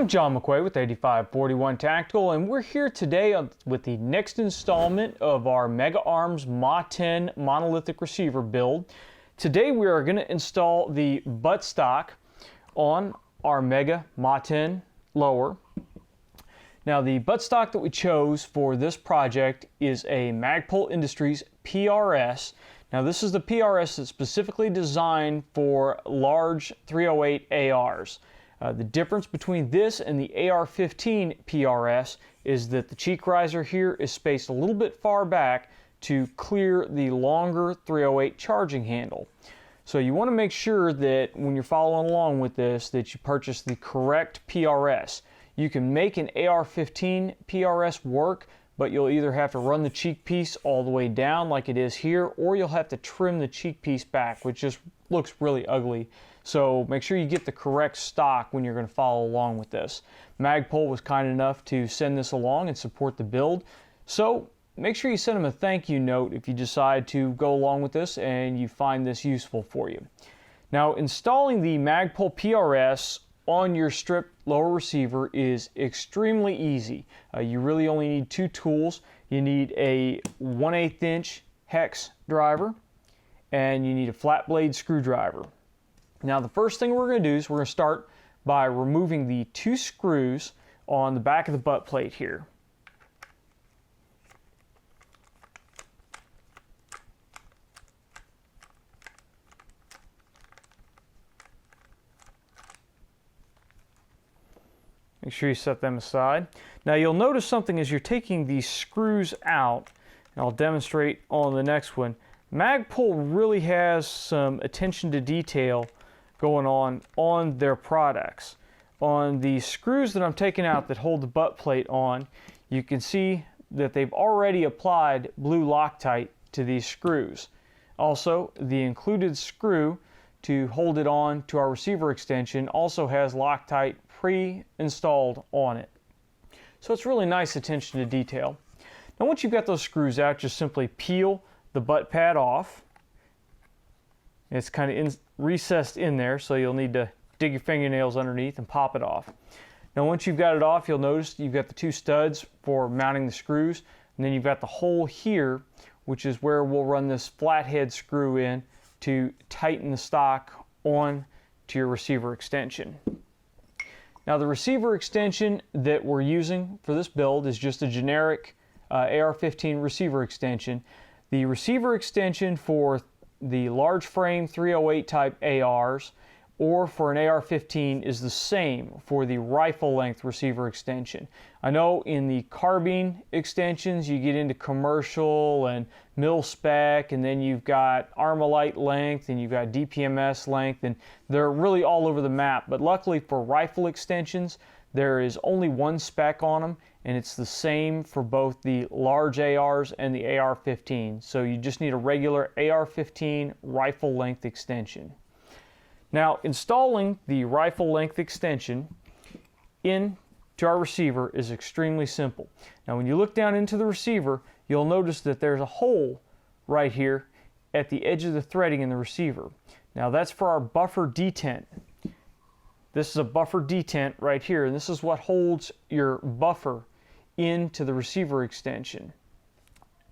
John McQuay with 8541 Tactical, and we're here today with the next installment of our Mega Arms MATEN monolithic receiver build. Today we are going to install the buttstock on our Mega MATEN lower. Now the buttstock that we chose for this project is a Magpul Industries PRS. Now this is the PRS that's specifically designed for large 308 ARs. The difference between this and the AR-15 PRS is that the cheek riser here is spaced a little bit far back to clear the longer 308 charging handle. So you want to make sure that when you're following along with this that you purchase the correct PRS. You can make an AR-15 PRS work, but you'll either have to run the cheek piece all the way down like it is here, or you'll have to trim the cheek piece back, which just looks really ugly. So make sure you get the correct stock when you're going to follow along with this. Magpul was kind enough to send this along and support the build. So make sure you send them a thank you note if you decide to go along with this and you find this useful for you. Now installing the Magpul PRS on your stripped lower receiver is extremely easy. You really only need two tools. You need a 1/8 inch hex driver and you need a flat blade screwdriver. Now the first thing we're going to do is we're going to start by removing the two screws on the back of the butt plate here. Make sure you set them aside. Now you'll notice something as you're taking these screws out, and I'll demonstrate on the next one. Magpul really has some attention to detail going on their products. On the screws that I'm taking out that hold the butt plate on, you can see that they've already applied blue Loctite to these screws. Also, the included screw to hold it on to our receiver extension also has Loctite pre-installed on it. So it's really nice attention to detail. Now once you've got those screws out, just simply peel the butt pad off. It's kind of recessed in there, so you'll need to dig your fingernails underneath and pop it off. Now once you've got it off, you'll notice you've got the two studs for mounting the screws, and then you've got the hole here, which is where we'll run this flathead screw in to tighten the stock on to your receiver extension. Now the receiver extension that we're using for this build is just a generic AR-15 receiver extension. The receiver extension for the large frame 308 type ARs or for an AR-15 is the same for the rifle length receiver extension. I know in the carbine extensions you get into commercial and mil spec, and then you've got Armalite length and you've got DPMS length, and they're really all over the map. But luckily for rifle extensions there is only one spec on them, and it's the same for both the large ARs and the AR-15. So you just need a regular AR-15 rifle length extension. Now installing the rifle length extension into our receiver is extremely simple. Now when you look down into the receiver, you'll notice that there's a hole right here at the edge of the threading in the receiver. Now that's for our buffer detent. This is a buffer detent right here, and this is what holds your buffer into the receiver extension.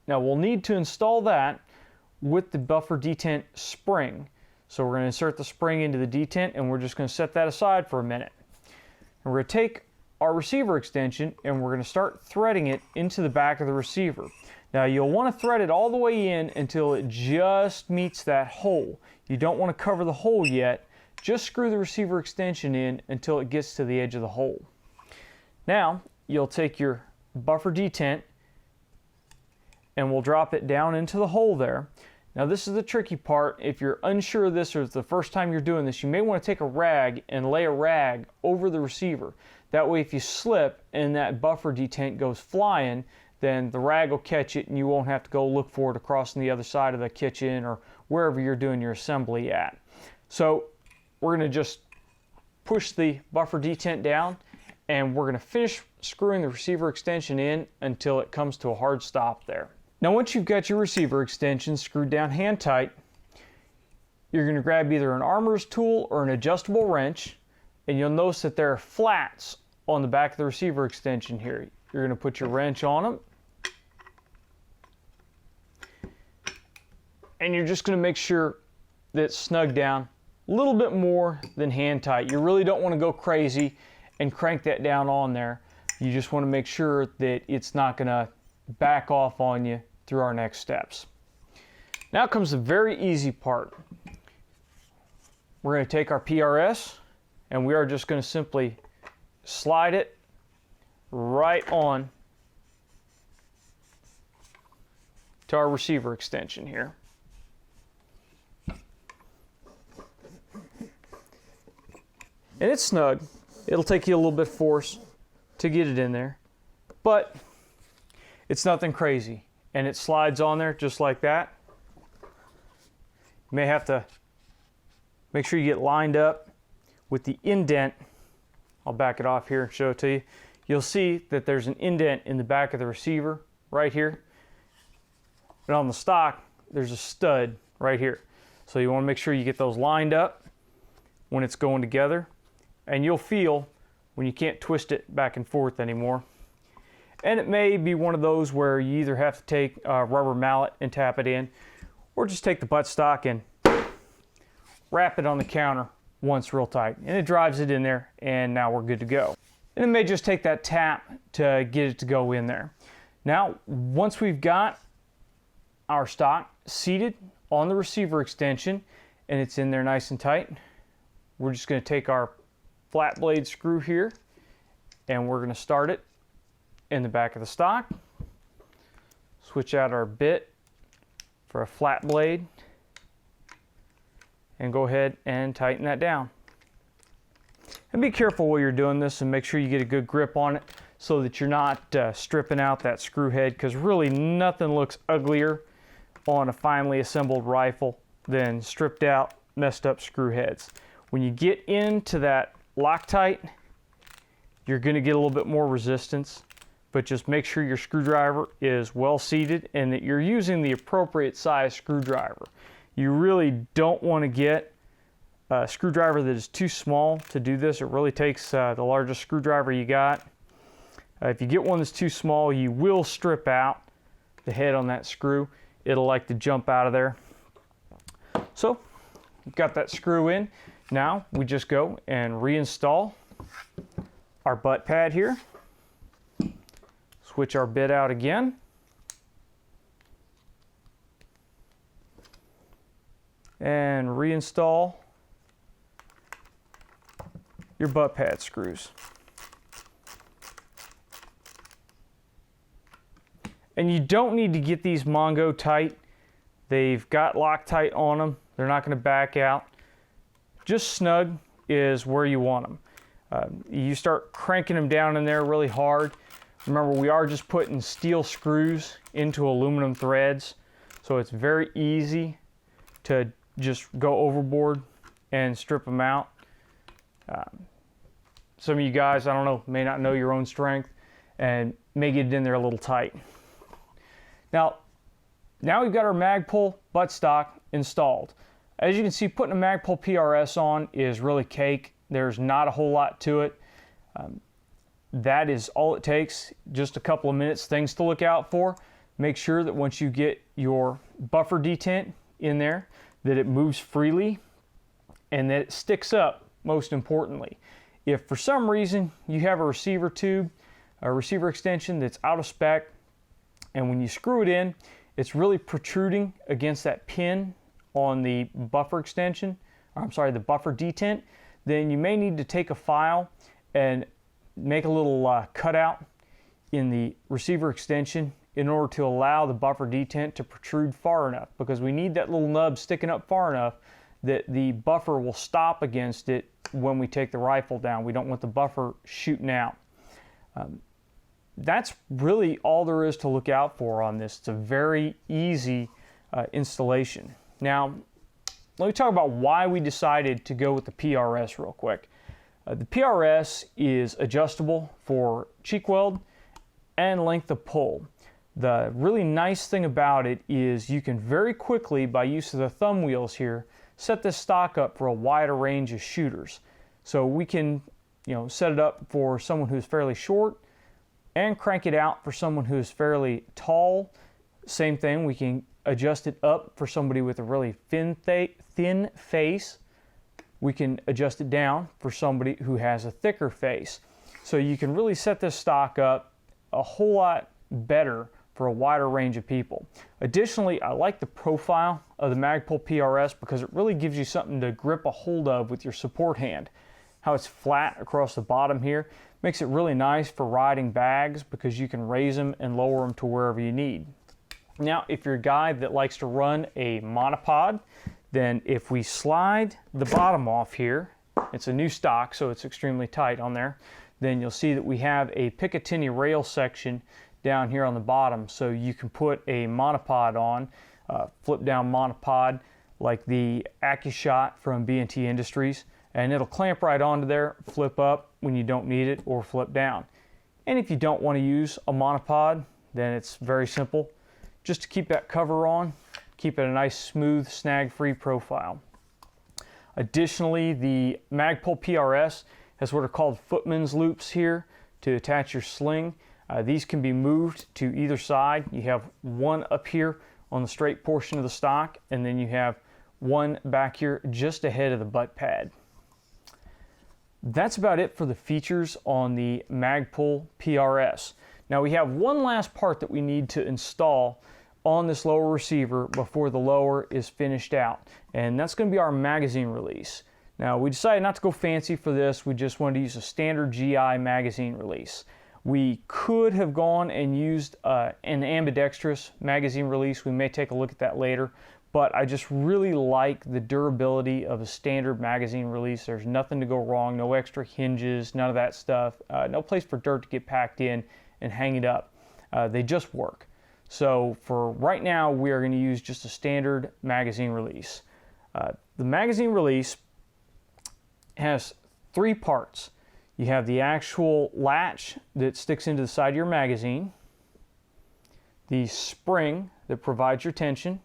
Now we'll need to install that with the buffer detent spring. So we're going to insert the spring into the detent, and we're just going to set that aside for a minute. And we're going to take our receiver extension and we're going to start threading it into the back of the receiver. Now you'll want to thread it all the way in until it just meets that hole. You don't want to cover the hole yet. Just screw the receiver extension in until it gets to the edge of the hole. Now you'll take your buffer detent and we'll drop it down into the hole there. Now this is the tricky part. If you're unsure of this or it's the first time you're doing this, you may want to take a rag and lay a rag over the receiver. That way if you slip and that buffer detent goes flying, then the rag will catch it and you won't have to go look for it across on the other side of the kitchen or wherever you're doing your assembly at. So we're going to just push the buffer detent down and we're going to finish screwing the receiver extension in until it comes to a hard stop there. Now once you've got your receiver extension screwed down hand tight, you're going to grab either an armorer's tool or an adjustable wrench, and you'll notice that there are flats on the back of the receiver extension here. You're going to put your wrench on them. And you're just going to make sure that it's snug down a little bit more than hand tight. You really don't want to go crazy and crank that down on there. You just want to make sure that it's not going to back off on you through our next steps. Now comes the very easy part. We're going to take our PRS and we are just going to simply slide it right on to our receiver extension here. And it's snug. It'll take you a little bit of force to get it in there, but it's nothing crazy. And it slides on there just like that. You may have to make sure you get lined up with the indent. I'll back it off here and show it to you. You'll see that there's an indent in the back of the receiver right here. And on the stock, there's a stud right here. So you want to make sure you get those lined up when it's going together. And you'll feel when you can't twist it back and forth anymore. And it may be one of those where you either have to take a rubber mallet and tap it in, or just take the buttstock and wrap it on the counter once real tight. And it drives it in there, and now we're good to go. And it may just take that tap to get it to go in there. Now, once we've got our stock seated on the receiver extension, and it's in there nice and tight, we're just going to take our flat blade screw here, and we're going to start it in the back of the stock. Switch out our bit for a flat blade, and go ahead and tighten that down. And be careful while you're doing this and make sure you get a good grip on it so that you're not stripping out that screw head, because really nothing looks uglier on a finely assembled rifle than stripped out, messed up screw heads. When you get into that Loctite, you're going to get a little bit more resistance, but just make sure your screwdriver is well seated and that you're using the appropriate size screwdriver. You really don't want to get a screwdriver that is too small to do this. It really takes the largest screwdriver you got. If you get one that's too small, you will strip out the head on that screw. It'll like to jump out of there. So we've got that screw in. Now we just go and reinstall our butt pad here. Switch our bit out again. And reinstall your butt pad screws. And you don't need to get these Mongo tight. They've got Loctite on them. They're not going to back out. Just snug is where you want them. You start cranking them down in there really hard. Remember, we are just putting steel screws into aluminum threads, so it's very easy to just go overboard and strip them out. Some of you guys, I don't know, may not know your own strength and may get it in there a little tight. Now we've got our Magpul buttstock installed. As you can see, putting a Magpul PRS on is really cake. There's not a whole lot to it. That is all it takes, just a couple of minutes. Things to look out for. Make sure that once you get your buffer detent in there, that it moves freely and that it sticks up, most importantly. If for some reason you have a receiver tube, a receiver extension that's out of spec, and when you screw it in, it's really protruding against that pin on the buffer extension, the buffer detent, then you may need to take a file and make a little cutout in the receiver extension in order to allow the buffer detent to protrude far enough, because we need that little nub sticking up far enough that the buffer will stop against it when we take the rifle down. We don't want the buffer shooting out. That's really all there is to look out for on this. It's a very easy installation. Now, let me talk about why we decided to go with the PRS real quick. The PRS is adjustable for cheek weld and length of pull. The really nice thing about it is you can very quickly, by use of the thumb wheels here, set this stock up for a wider range of shooters. So we can set it up for someone who's fairly short and crank it out for someone who's fairly tall. Same thing, we can adjust it up for somebody with a really thin face. We can adjust it down for somebody who has a thicker face. So you can really set this stock up a whole lot better for a wider range of people. Additionally, I like the profile of the Magpul PRS because it really gives you something to grip a hold of with your support hand. How it's flat across the bottom here makes it really nice for riding bags because you can raise them and lower them to wherever you need. Now, if you're a guy that likes to run a monopod, then if we slide the bottom off here, it's a new stock, so it's extremely tight on there, then you'll see that we have a Picatinny rail section down here on the bottom, so you can put a monopod on, flip down monopod like the AccuShot from B&T Industries, and it'll clamp right onto there, flip up when you don't need it, or flip down. And if you don't want to use a monopod, then it's very simple. Just to keep that cover on, keep it a nice smooth snag-free profile. Additionally, the Magpul PRS has what are called footman's loops here to attach your sling. These can be moved to either side. You have one up here on the straight portion of the stock, and then you have one back here just ahead of the butt pad. That's about it for the features on the Magpul PRS. Now we have one last part that we need to install on this lower receiver before the lower is finished out, and that's going to be our magazine release. Now we decided not to go fancy for this, we just wanted to use a standard GI magazine release. We could have gone and used an ambidextrous magazine release. We may take a look at that later, but I just really like the durability of a standard magazine release. There's nothing to go wrong, no extra hinges, none of that stuff, no place for dirt to get packed in and hang it up. They just work. So for right now, we are going to use just a standard magazine release. The magazine release has three parts. You have the actual latch that sticks into the side of your magazine, the spring that provides your tension,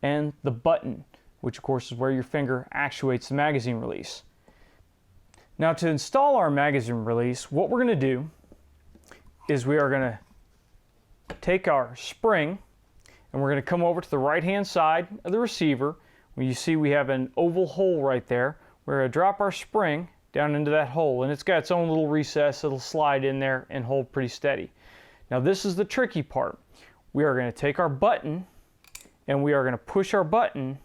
and the button, which of course is where your finger actuates the magazine release. Now to install our magazine release, what we're going to do is we are going to take our spring and we're going to come over to the right hand side of the receiver. When you see we have an oval hole right there, we're going to drop our spring down into that hole, and it's got its own little recess. It'll slide in there and hold pretty steady. Now this is the tricky part. We are going to take our button and we are going to push our button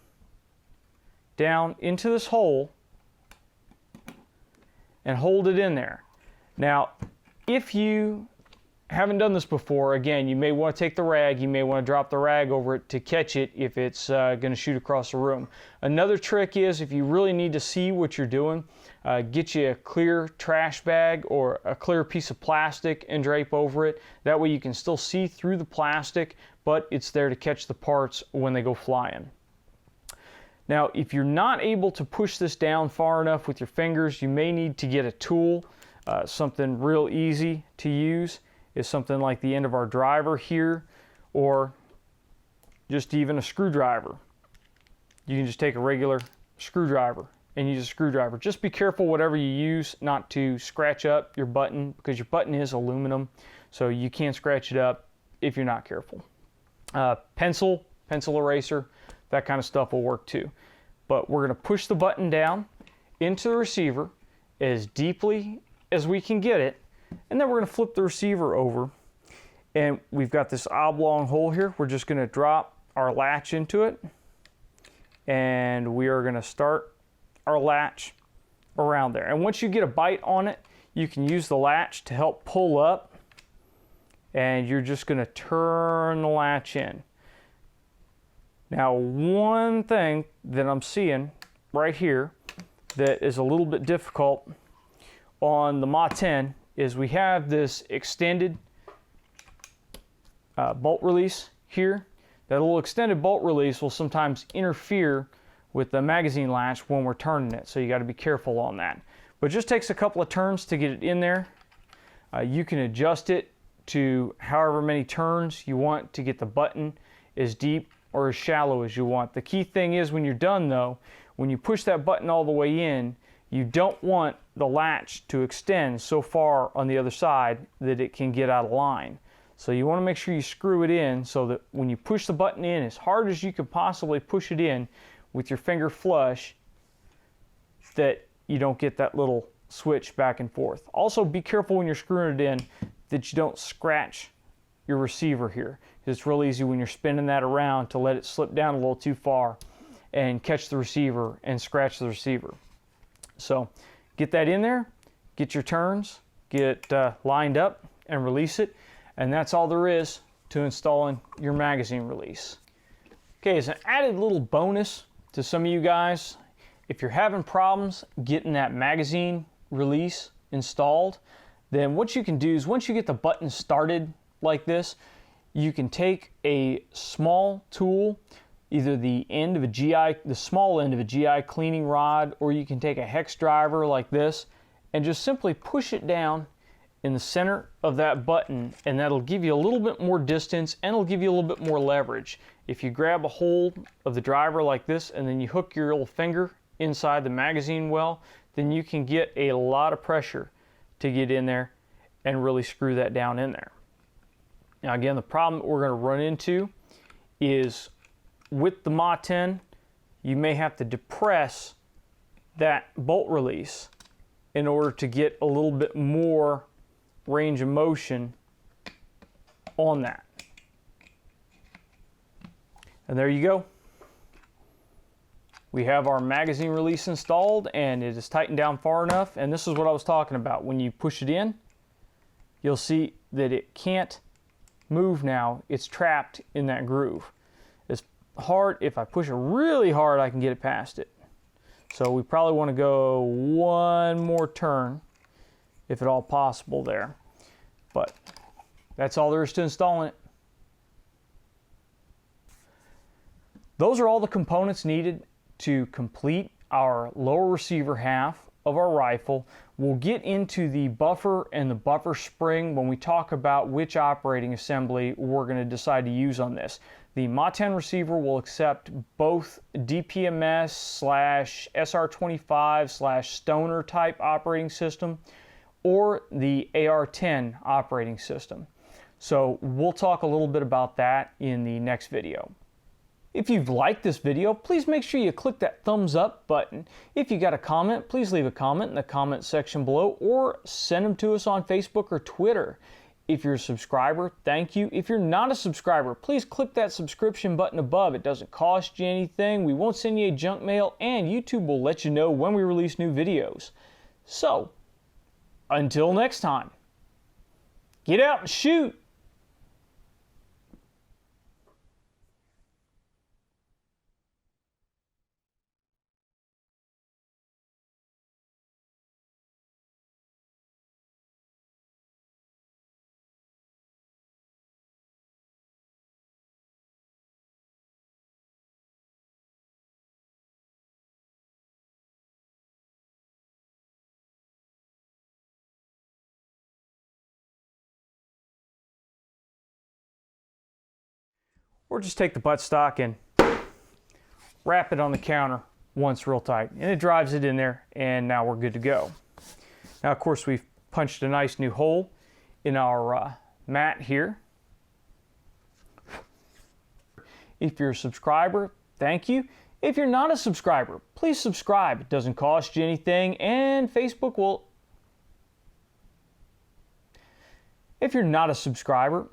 down into this hole and hold it in there. Now if you haven't done this before, again, you may want to take the rag, you may want to drop the rag over it to catch it if it's going to shoot across the room. Another trick is, if you really need to see what you're doing, get you a clear trash bag or a clear piece of plastic and drape over it. That way you can still see through the plastic, but it's there to catch the parts when they go flying. Now, if you're not able to push this down far enough with your fingers, you may need to get a tool. Something real easy to use is something like the end of our driver here, or just even a screwdriver. You can just take a regular screwdriver and use a screwdriver. Just be careful whatever you use not to scratch up your button, because your button is aluminum, so you can scratch it up if you're not careful. Pencil eraser, that kind of stuff will work too. But we're going to push the button down into the receiver as deeply as we can get it, and then we're going to flip the receiver over, and we've got this oblong hole here. We're just going to drop our latch into it, and we are going to start our latch around there. And once you get a bite on it, you can use the latch to help pull up, and you're just going to turn the latch in. Now, one thing that I'm seeing right here that is a little bit difficult on the MATEN is we have this extended bolt release here. That little extended bolt release will sometimes interfere with the magazine latch when we're turning it, so you got to be careful on that. But it just takes a couple of turns to get it in there. You can adjust it to however many turns you want to get the button as deep or as shallow as you want. The key thing is, when you're done though, when you push that button all the way in, You don't want the latch to extend so far on the other side that it can get out of line. So you want to make sure you screw it in so that when you push the button in as hard as you could possibly push it in with your finger flush, that you don't get that little switch back and forth. Also, be careful when you're screwing it in that you don't scratch your receiver here. It's real easy when you're spinning that around to let it slip down a little too far and catch the receiver and scratch the receiver. So get that in there, get your turns, get it lined up and release it. And that's all there is to installing your magazine release. Okay, as an added little bonus to some of you guys, if you're having problems getting that magazine release installed, then what you can do is once you get the button started like this, you can take a small tool, either the small end of a GI cleaning rod, or you can take a hex driver like this and just simply push it down in the center of that button, and that'll give you a little bit more distance and it'll give you a little bit more leverage. If you grab a hold of the driver like this and then you hook your little finger inside the magazine well, then you can get a lot of pressure to get in there and really screw that down in there. Now again, the problem that we're going to run into is with the MATEN, you may have to depress that bolt release in order to get a little bit more range of motion on that. And there you go. We have our magazine release installed and it is tightened down far enough, and this is what I was talking about. When you push it in, you'll see that it can't move now. It's trapped in that groove. It's hard. If I push it really hard, I can get it past it. So we probably want to go one more turn if at all possible there. But that's all there is to installing it. Those are all the components needed to complete our lower receiver half of our rifle. We'll get into the buffer and the buffer spring when we talk about which operating assembly we're going to decide to use on this. The MATEN receiver will accept both DPMS/SR25/Stoner type operating system or the AR-10 operating system. So we'll talk a little bit about that in the next video. If you've liked this video, please make sure you click that thumbs up button. If you got a comment, please leave a comment in the comment section below or send them to us on Facebook or Twitter. If you're a subscriber, thank you. If you're not a subscriber, please click that subscription button above. It doesn't cost you anything. We won't send you a junk mail, and YouTube will let you know when we release new videos. So, until next time, get out and shoot! Or just take the buttstock and wrap it on the counter once real tight, and it drives it in there, and now we're good to go. Now of course we've punched a nice new hole in our mat here. If you're a subscriber, thank you. If you're not a subscriber, please subscribe. It doesn't cost you anything, and Facebook will... If you're not a subscriber